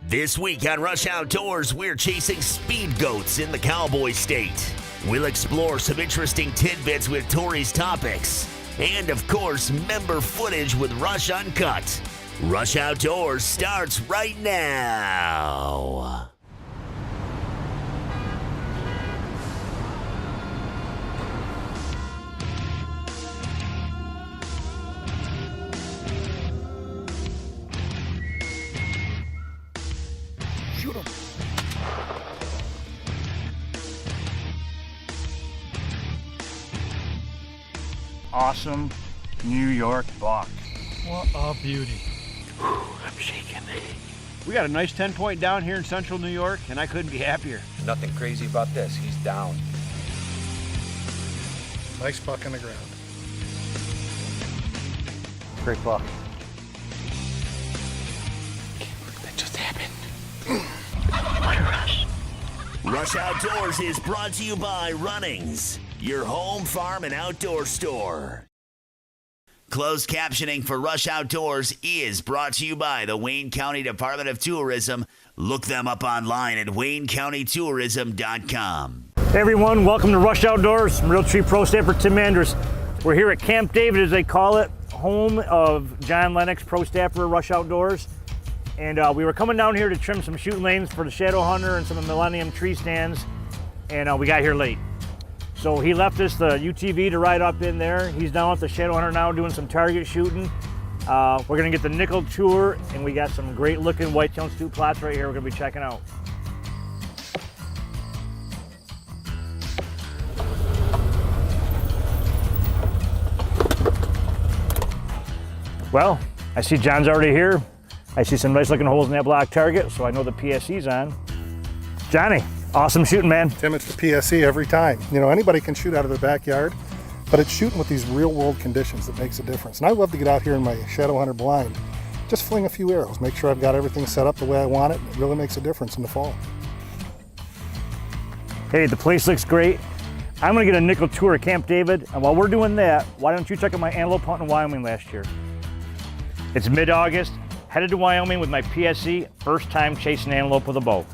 This week on Rush Outdoors, we're chasing speed goats in the Cowboy State. We'll explore some interesting tidbits with Tori's topics. And, of course, member footage with Rush Uncut. Rush Outdoors starts right now. Shoot him. Awesome New York buck. What a beauty. I'm shaking. We got a nice 10-point down here in central New York, and I couldn't be happier. Nothing crazy about this. He's down. Nice buck on the ground. Great buck. That just happened. What a rush. Rush Outdoors is brought to you by Runnings, your home, farm, and outdoor store. Closed captioning for Rush Outdoors is brought to you by the Wayne County Department of Tourism. Look them up online at waynecountytourism.com. Hey everyone, welcome to Rush Outdoors. I'm Realtree Pro Staffer Tim Andrews. We're here at Camp David, as they call it, home of John Lennox, Pro Staffer Rush Outdoors. And we were coming down here to trim some shooting lanes for the Shadow Hunter and some of the Millennium tree stands, and we got here late. So he left us the UTV to ride up in there. He's down at the Shadow Hunter now doing some target shooting. We're gonna get the nickel tour, and we got some great looking whitetail institute plots right here we're gonna be checking out. Well, I see John's already here. I see some nice looking holes in that black target, so I know the PSE's on. Johnny, awesome shooting, man. Tim, it's the PSE every time. You know, anybody can shoot out of their backyard, but it's shooting with these real world conditions that makes a difference. And I love to get out here in my Shadow Hunter blind, just fling a few arrows, make sure I've got everything set up the way I want it. It really makes a difference in the fall. Hey, the place looks great. I'm gonna get a nickel tour at Camp David, and while we're doing that, why don't you check out my antelope hunt in Wyoming last year? It's mid-August, headed to Wyoming with my PSE, first time chasing antelope with a bow.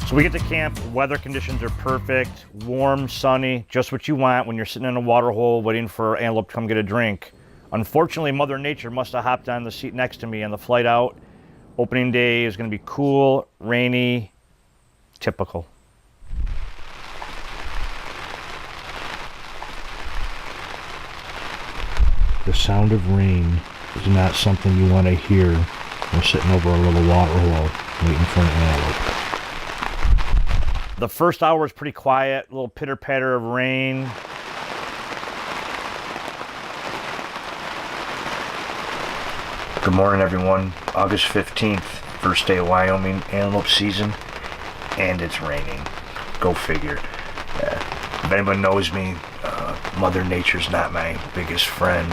So we get to camp, weather conditions are perfect, warm, sunny, just what you want when you're sitting in a water hole waiting for antelope to come get a drink. Unfortunately, Mother Nature must have hopped on the seat next to me on the flight out. Opening day is gonna be cool, rainy, typical. The sound of rain is not something you want to hear when sitting over a little water hole waiting for an antelope. The first hour is pretty quiet, a little pitter patter of rain. Good morning, everyone. August 15th, first day of Wyoming antelope season, and it's raining. Go figure. If anyone knows me, Mother Nature's not my biggest friend.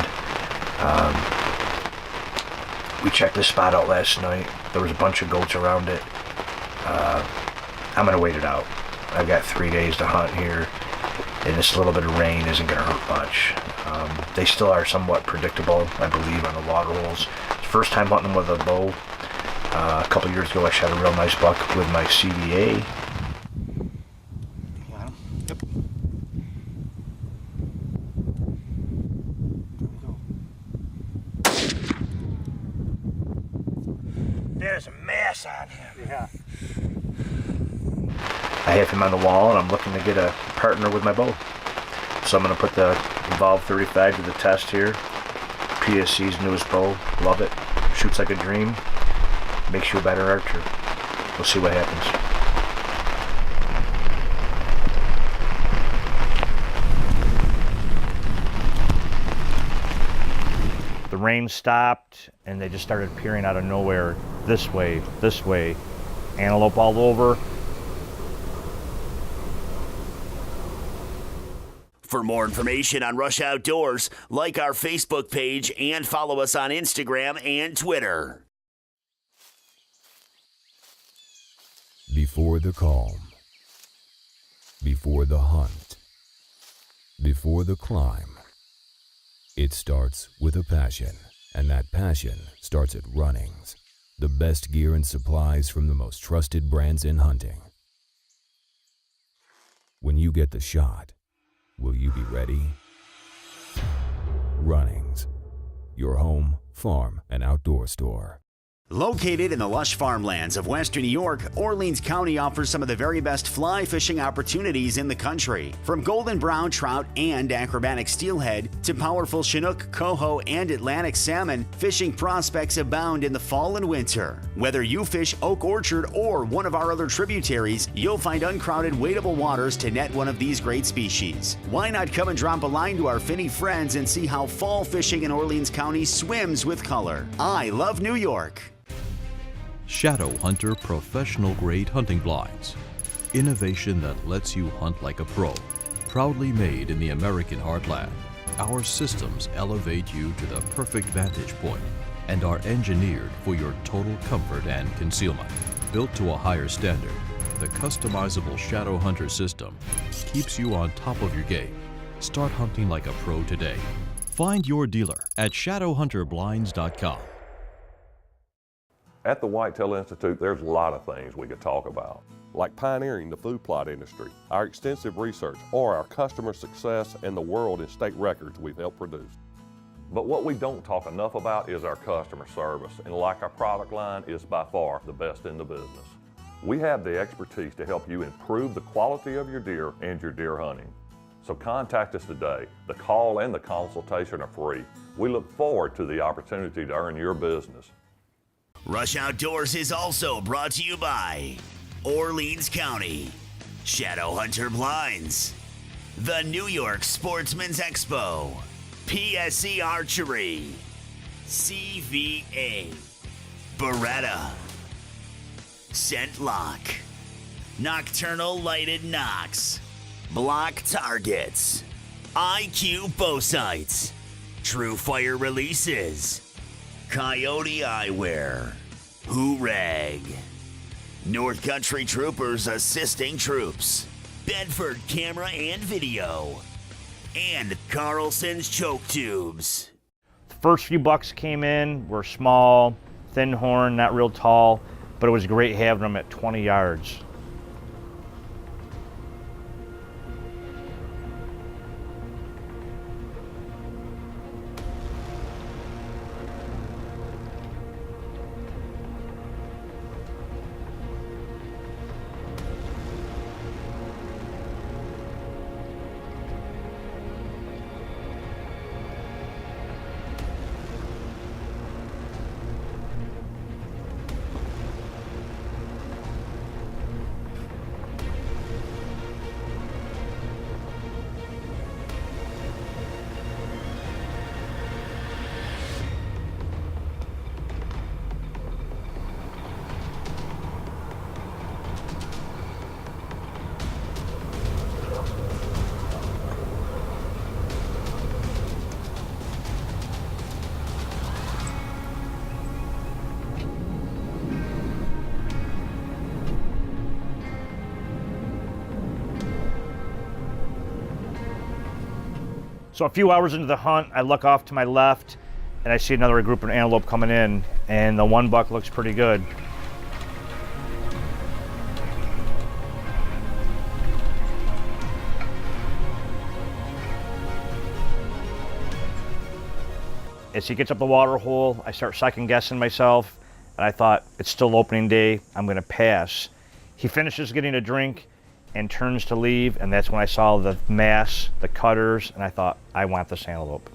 We checked this spot out last night. There was a bunch of goats around it. I'm gonna wait it out. I've got 3 days to hunt here, and this little bit of rain isn't gonna hurt much. They still are somewhat predictable, I believe, on the water holes. First time hunting with a bow. A couple years ago I shot a real nice buck with my CBA. Got him? Yep. There's a mess on him. Yeah. I have him on the wall, and I'm looking to get a partner with my bow. So I'm going to put the Evolve 35 to the test here. PSC's newest bow. Love it. Shoots like a dream. Makes you a better archer. We'll see what happens. The rain stopped, and they just started appearing out of nowhere. This way, antelope all over. For more information on Rush Outdoors, like our Facebook page and follow us on Instagram and Twitter. Before the calm, before the hunt, before the climb, it starts with a passion, and that passion starts at Runnings, the best gear and supplies from the most trusted brands in hunting. When you get the shot, will you be ready? Runnings, your home, farm, and outdoor store. Located in the lush farmlands of western New York, Orleans County offers some of the very best fly fishing opportunities in the country. From golden brown trout and acrobatic steelhead to powerful Chinook, coho, and Atlantic salmon, fishing prospects abound in the fall and winter. Whether you fish Oak Orchard or one of our other tributaries, you'll find uncrowded, wadeable waters to net one of these great species. Why not come and drop a line to our finny friends and see how fall fishing in Orleans County swims with color? I love New York. Shadow Hunter professional grade hunting blinds. Innovation that lets you hunt like a pro. Proudly made in the American heartland. Our systems elevate you to the perfect vantage point and are engineered for your total comfort and concealment. Built to a higher standard, the customizable Shadow Hunter system keeps you on top of your game. Start hunting like a pro today. Find your dealer at shadowhunterblinds.com. At the Whitetail Institute, there's a lot of things we could talk about, like pioneering the food plot industry, our extensive research, or our customer success and the world and state records we've helped produce. But what we don't talk enough about is our customer service, and like our product line, is by far the best in the business. We have the expertise to help you improve the quality of your deer and your deer hunting. So contact us today. The call and the consultation are free. We look forward to the opportunity to earn your business. Rush Outdoors is also brought to you by Orleans County, Shadow Hunter Blinds, the New York Sportsman's Expo, PSE Archery, CVA, Beretta, Scent Lock, Nocturnal Lighted Knocks, Block Targets, IQ Bow Sights, True Fire Releases, Coyote Eyewear, Hoorag, North Country Troopers Assisting Troops, Bedford Camera and Video, and Carlson's Choke Tubes. The first few bucks came in were small, thin horn, not real tall, but it was great having them at 20 yards. So a few hours into the hunt, I look off to my left and I see another group of antelope coming in, and the one buck looks pretty good. As he gets up the water hole, I start second guessing myself, and I thought, it's still opening day, I'm gonna pass. He finishes getting a drink and turns to leave, and that's when I saw the mass, the cutters, and I thought, I want this antelope.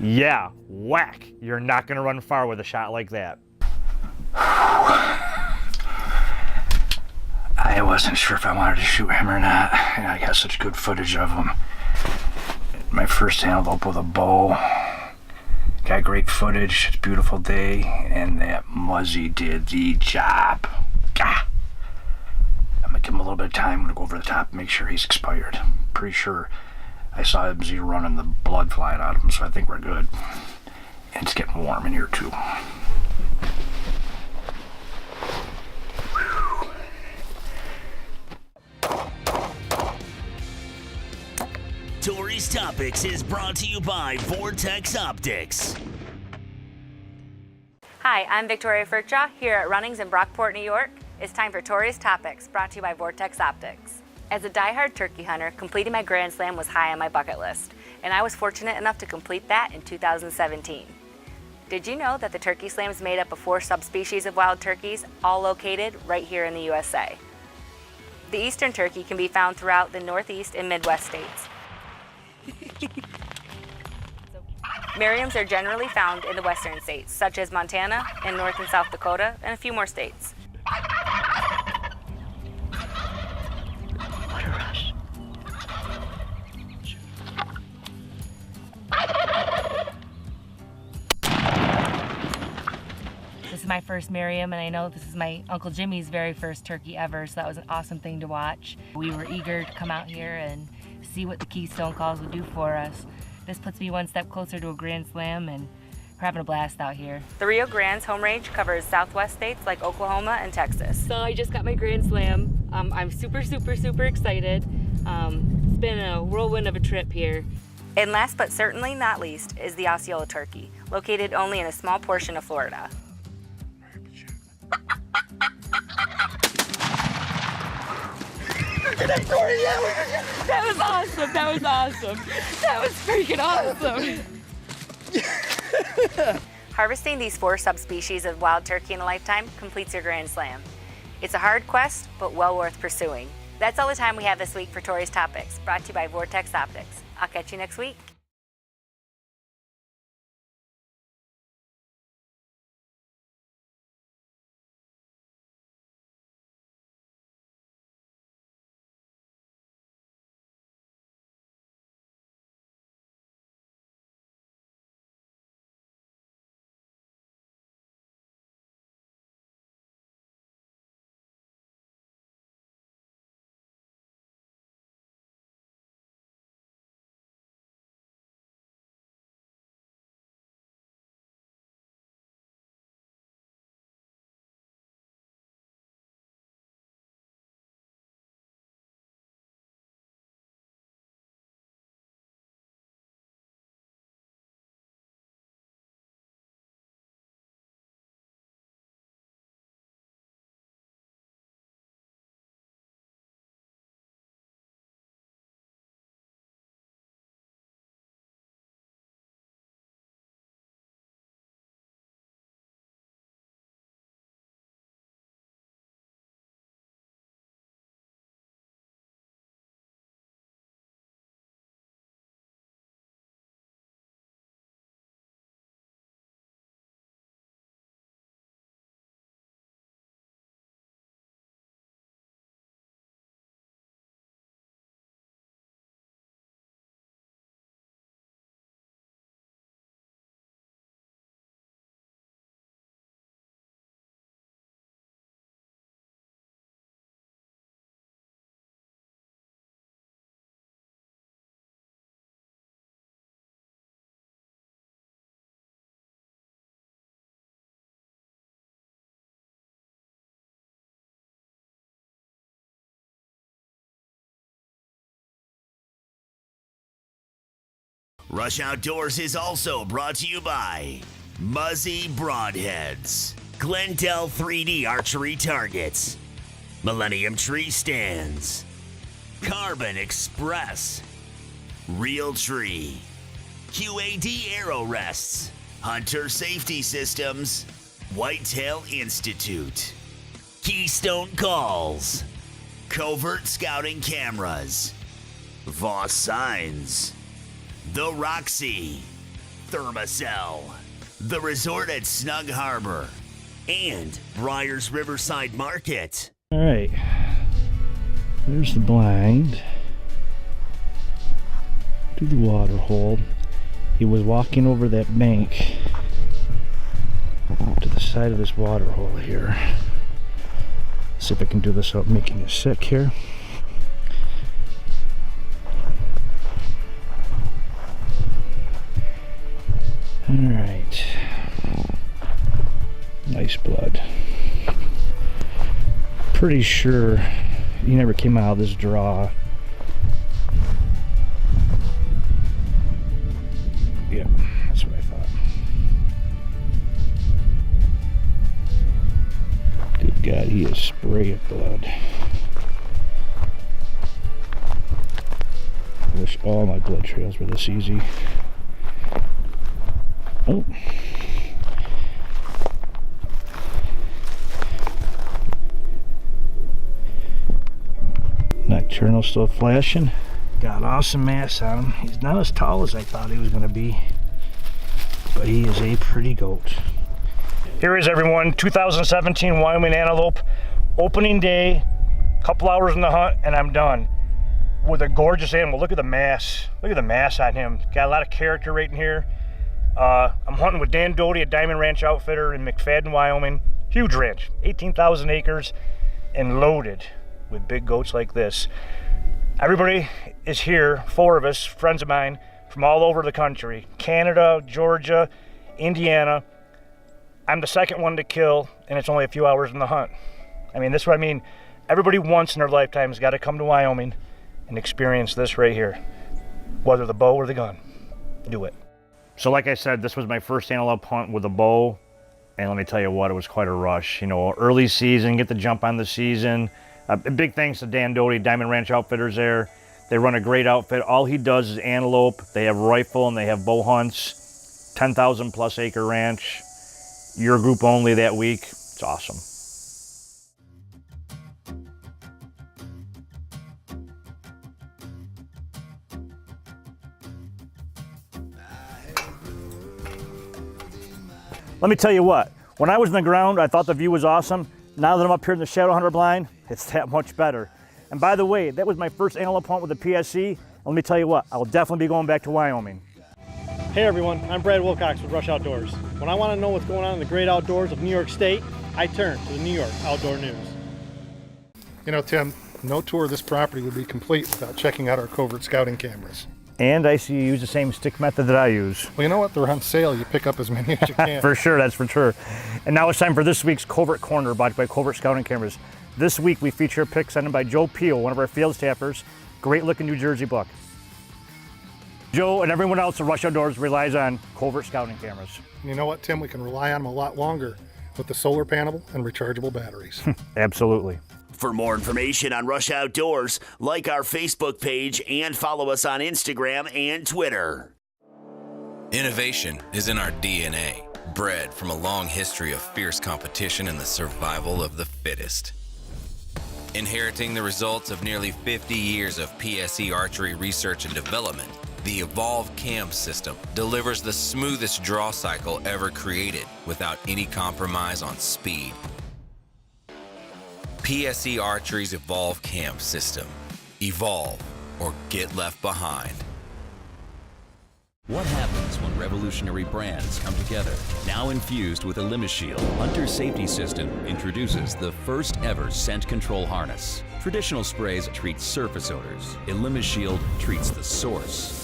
Yeah, whack. You're not gonna run far with a shot like that. Iowa wasn't sure if I wanted to shoot him or not. I got such good footage of him. My first antelope with a bow. Got great footage. It's a beautiful day, and that Muzzy did the job. Gah. I'm gonna give him a little bit of time. I'm gonna go over the top and make sure he's expired. Pretty sure I saw Muzzy running the blood flying out of him, so I think we're good. And it's getting warm in here too. Tori's Topics is brought to you by Vortex Optics. Hi, I'm Victoria Ferkjaw here at Runnings in Brockport, New York. It's time for Tori's Topics, brought to you by Vortex Optics. As a diehard turkey hunter, completing my Grand Slam was high on my bucket list, and I was fortunate enough to complete that in 2017. Did you know that the Turkey Slam is made up of 4 subspecies of wild turkeys, all located right here in the USA? The eastern turkey can be found throughout the Northeast and Midwest states. Merriams are generally found in the western states, such as Montana and North and South Dakota, and a few more states. What a rush. This is my first Merriam, and I know this is my Uncle Jimmy's very first turkey ever, so that was an awesome thing to watch. We were eager to come out here and see what the Keystone calls would do for us. This puts me one step closer to a Grand Slam, and we're having a blast out here. The Rio Grande's home range covers southwest states like Oklahoma and Texas. So I just got my Grand Slam. I'm super excited. It's been a whirlwind of a trip here. And last but certainly not least is the Osceola turkey, located only in a small portion of Florida. That was awesome. That was awesome. That was freaking awesome. Harvesting these 4 subspecies of wild turkey in a lifetime completes your Grand Slam. It's a hard quest, but well worth pursuing. That's all the time we have this week for Tori's Topics, brought to you by Vortex Optics. I'll catch you next week. Rush Outdoors is also brought to you by Muzzy Broadheads, Glendale 3D Archery Targets, Millennium Tree Stands, Carbon Express, Real Tree, QAD Arrow Rests, Hunter Safety Systems, Whitetail Institute, Keystone Calls, Covert Scouting Cameras, Voss Signs, The Roxy, Thermacell, The Resort at Snug Harbor, and Briar's Riverside Market. All right, There's the blind to the water hole. He was walking over that bank to the side of this water hole here. See if I can do this without making you sick here. Alright. Nice blood. Pretty sure he never came out of this draw. Yeah, that's what I thought. Good God, he is spraying blood. I wish all my blood trails were this easy. Oh. Nocturnal still flashing. Got awesome mass on him. He's not as tall as I thought he was going to be, but he is a pretty goat. Here is everyone, 2017 Wyoming antelope, opening day, couple hours in the hunt, and I'm done. With a gorgeous animal. Look at the mass. Look at the mass on him. Got a lot of character right in here. I'm hunting with Dan Doty at Diamond Ranch Outfitter in McFadden, Wyoming. Huge ranch, 18,000 acres, and loaded with big goats like this. Everybody is here, 4 of us, friends of mine, from all over the country. Canada, Georgia, Indiana. I'm the second one to kill, and it's only a few hours in the hunt. I mean, this is what I mean. Everybody once in their lifetime has got to come to Wyoming and experience this right here. Whether the bow or the gun, do it. So like I said, this was my first antelope hunt with a bow, and let me tell you what, it was quite a rush. You know, early season, get the jump on the season. Big thanks to Dan Doty, Diamond Ranch Outfitters there. They run a great outfit. All he does is antelope. They have rifle and they have bow hunts. 10,000 plus acre ranch. Your group only that week. It's awesome. Let me tell you what, when I was in the ground, I thought the view was awesome. Now that I'm up here in the Shadow Hunter blind, it's that much better. And by the way, that was my first antelope hunt with the PSC. Let me tell you what, I will definitely be going back to Wyoming. Hey everyone, I'm Brad Wilcox with Rush Outdoors. When I want to know what's going on in the great outdoors of New York State, I turn to the New York Outdoor News. You know, Tim, no tour of this property would be complete without checking out our covert scouting cameras. And I see you use the same stick method that I use. Well, you know what? They're on sale. You pick up as many as you can. For sure, that's for sure. And now it's time for this week's Covert Corner, brought by Covert Scouting Cameras. This week we feature a pick sent in by Joe Peel, one of our field staffers. Great looking New Jersey buck. Joe and everyone else at Rush Outdoors relies on Covert Scouting Cameras. You know what, Tim? We can rely on them a lot longer with the solar panel and rechargeable batteries. Absolutely. For more information on Rush Outdoors, like our Facebook page and follow us on Instagram and Twitter. Innovation is in our DNA, bred from a long history of fierce competition and the survival of the fittest. Inheriting the results of nearly 50 years of PSE archery research and development, the Evolve Cam system delivers the smoothest draw cycle ever created without any compromise on speed. PSE Archery's Evolve Cam system. Evolve or get left behind. What happens when revolutionary brands come together? Now infused with ElimiShield, Hunter Safety System introduces the first ever scent control harness. Traditional sprays treat surface odors. ElimiShield treats the source.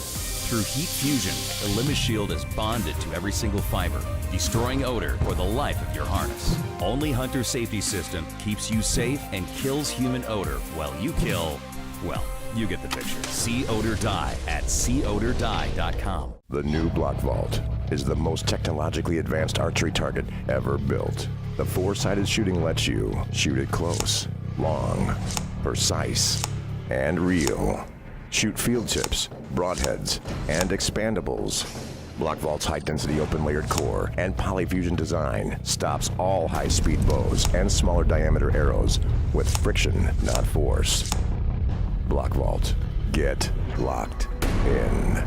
Through heat fusion, ElimiShield is bonded to every single fiber, destroying odor for the life of your harness. Only Hunter Safety System keeps you safe and kills human odor while you kill, well, you get the picture. See Odor Die at seeodordie.com. The new Block Vault is the most technologically advanced archery target ever built. The four-sided shooting lets you shoot it close, long, precise, and real. Shoot field tips, broadheads, and expandables. Block Vault's high-density open-layered core and polyfusion design stops all high-speed bows and smaller diameter arrows with friction, not force. Block Vault. Get locked in.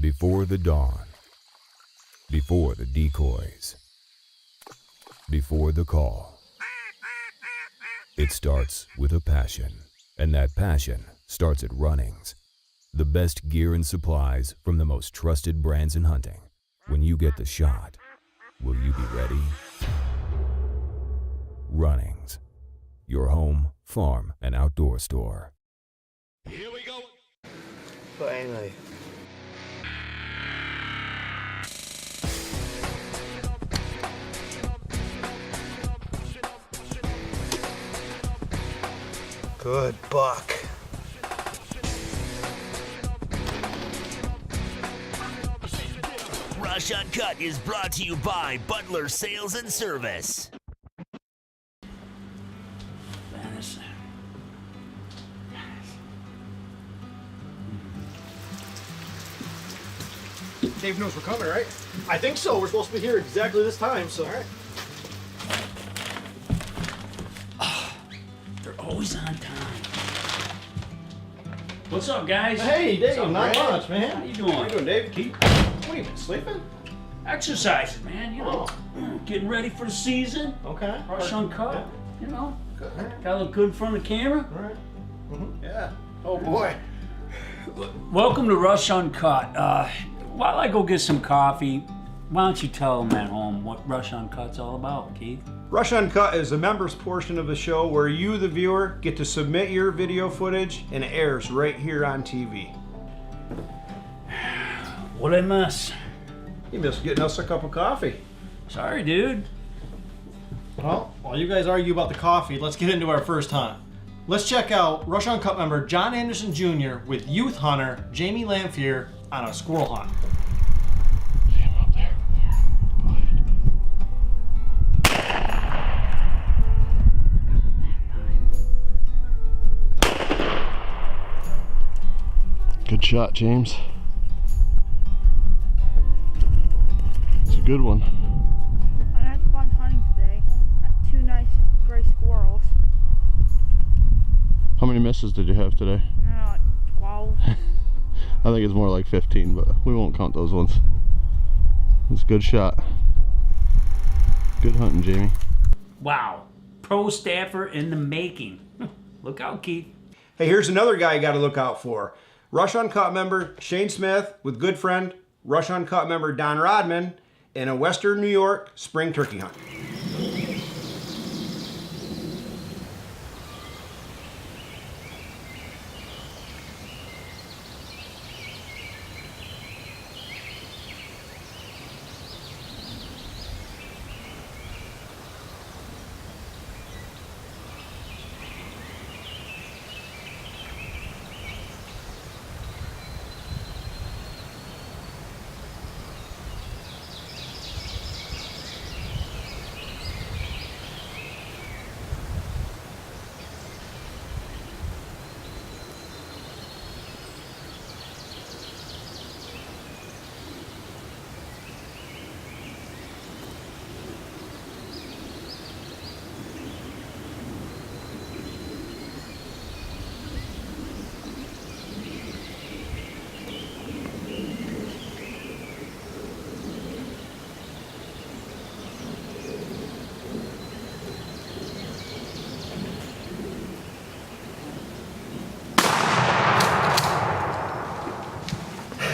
Before the dawn, before the decoys, before the call. It starts with a passion, and that passion starts at Runnings. The best gear and supplies from the most trusted brands in hunting. When you get the shot, will you be ready? Runnings, your home, farm, and outdoor store. Here we go. Finally. Good buck. Rush Uncut is brought to you by Butler Sales and Service. Dave knows we're coming, right? I think so. We're supposed to be here exactly this time, so. All right. They're always on time. What's up, guys? Hey, Dave, What's up, not Brad? much, man. How you doing? How you doing, Dave? Keith? What have you been sleeping? Exercising, man. You know, getting ready for the season. Okay. Rush Uncut. Yeah. You know, Good. gotta look good in front of the camera. All right. Yeah. Oh boy. Welcome to Rush Uncut. While I go get some coffee, why don't you tell them at home what Rush Uncut's all about, Keith? Rush Uncut is the members portion of the show where you, the viewer, get to submit your video footage and it airs right here on TV. What'd I miss? You missed getting us a cup of coffee. Sorry, dude. Well, while you guys argue about the coffee, let's get into our first hunt. Let's check out Rush Uncut member John Anderson Jr. with youth hunter Jamie Lamphere on a squirrel hunt. See him up there. Good shot, James. It's a good one. I had fun hunting today. Got 2 nice gray squirrels. How many misses did you have today? Like 12. I think it's more like 15, but we won't count those ones. It's a good shot. Good hunting, Jamie. Wow. Pro staffer in the making. Look out, Keith. Hey, here's another guy you got to look out for. Rush Uncut member Shane Smith with good friend Rush Uncut member Don Rodman in a Western New York spring turkey hunt.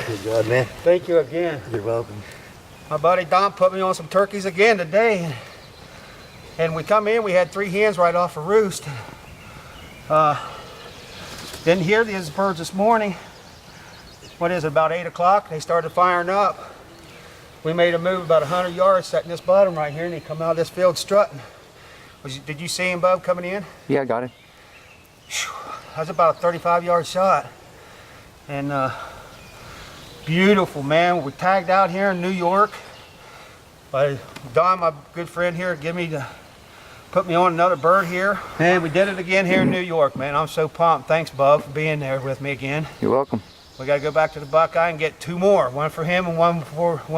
Good job, man. Thank you again. You're welcome. My buddy Don put me on some turkeys again today. And we come in, we had 3 hens right off a roost. Didn't hear these birds this morning. What is it, about 8 o'clock? They started firing up. We made a move about 100 yards, setting this bottom right here, and they come out of this field strutting. Did you see him, Bub, coming in? Yeah, I got it. That was about a 35-yard shot. And beautiful, man. We tagged out here in New York. Don, my good friend here, put me on another bird here. And we did it again here in New York, man. I'm so pumped. Thanks, Bub, for being there with me again. You're welcome. We got to go back to the Buckeye and get 2 more. 1 for him and one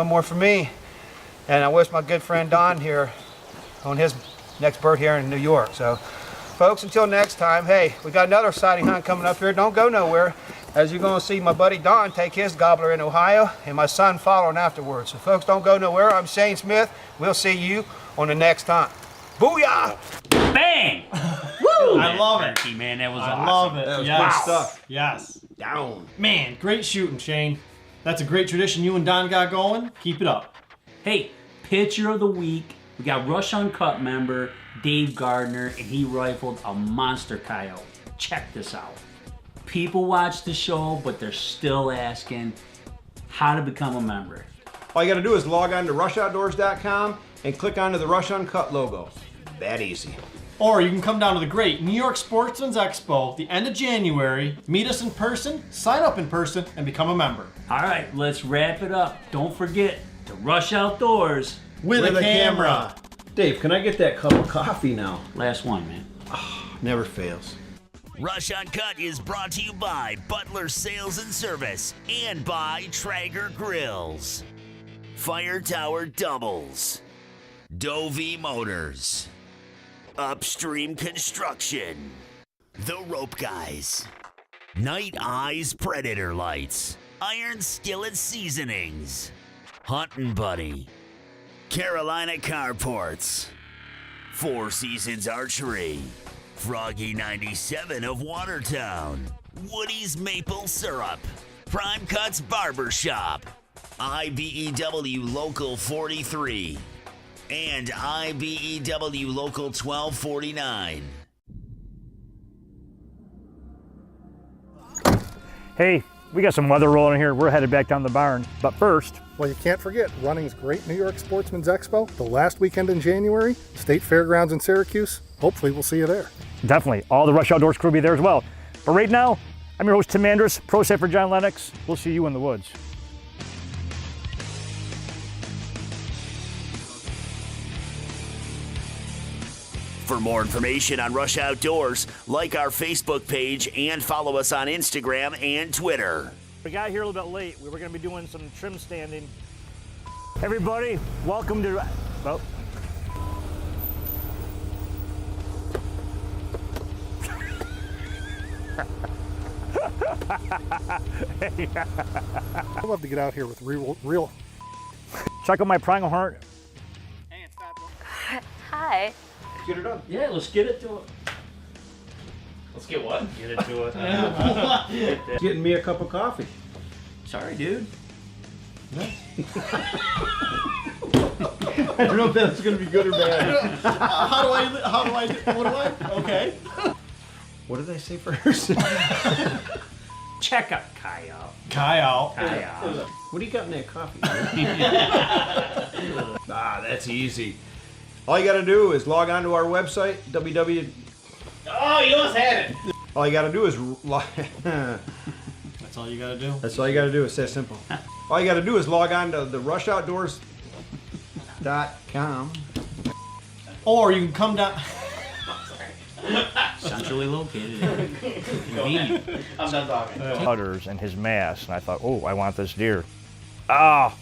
more for me. And I wish my good friend Don here on his next bird here in New York. So, folks, until next time, hey, we got another exciting hunt coming up here. Don't go nowhere. as you're going to see my buddy Don take his gobbler in Ohio, and my son following afterwards. So folks, don't go nowhere. I'm Shane Smith. We'll see you on the next hunt. Booyah! Bang! Woo! I love it. Turkey, man, that was I awesome. love it. That was yes. good stuff. Yes. Down. Man, great shooting, Shane. That's a great tradition you and Don got going. Keep it up. Hey, picture of the week. We got Rush Uncut member Dave Gardner, and he rifled a monster coyote. Check this out. People watch the show, but they're still asking how to become a member. All you got to do is log on to RushOutdoors.com and click onto the Rush Uncut logo. That easy. Or you can come down to the great New York Sportsman's Expo the end of January, meet us in person, sign up in person, and become a member. All right, let's wrap it up. Don't forget to Rush Outdoors with a camera. Dave, can I get that cup of coffee now? Last one, man. Never fails. Rush Uncut is brought to you by Butler Sales and Service and by Traeger Grills, Fire Tower Doubles, Dovey Motors, Upstream Construction, The Rope Guys, Night Eyes Predator Lights, Iron Skillet Seasonings, Huntin' Buddy, Carolina Carports, Four Seasons Archery, Froggy 97 of Watertown, Woody's Maple Syrup, Prime Cuts Barbershop, IBEW Local 43, and IBEW Local 1249. Hey, we got some weather rolling here. We're headed back down the barn. But first, well, you can't forget running's great New York Sportsman's Expo, the last weekend in January, State Fairgrounds in Syracuse. Hopefully we'll see you there. Definitely. All the Rush Outdoors crew will be there as well. But right now, I'm your host, Tim Andrus, pro staff for John Lennox. We'll see you in the woods. For more information on Rush Outdoors, like our Facebook page and follow us on Instagram and Twitter. We got here a little bit late. We were going to be doing some trim standing. Everybody, welcome to... Oh. I'd love to get out here with real. Check out my Primal Heart. Hi. Get it done. Yeah, let's get it to it. Let's get what? Get it to it. Getting me a cup of coffee. Sorry, dude. I don't know if that's going to be good or bad. Okay. What did I say first? Check out Kyle. Kyle. What do you got in that coffee? That's easy. All you got to do is log on to our website, www. Oh, you almost had it. All you got to do is That's all you got to do? That's all you got to do. It's that simple. All you got to do is log on to the RushOutdoors.com. Or you can come down. Centrally located. Convenient. I'm done talking. Hunters and his mask, and I thought, oh, I want this deer. Oh.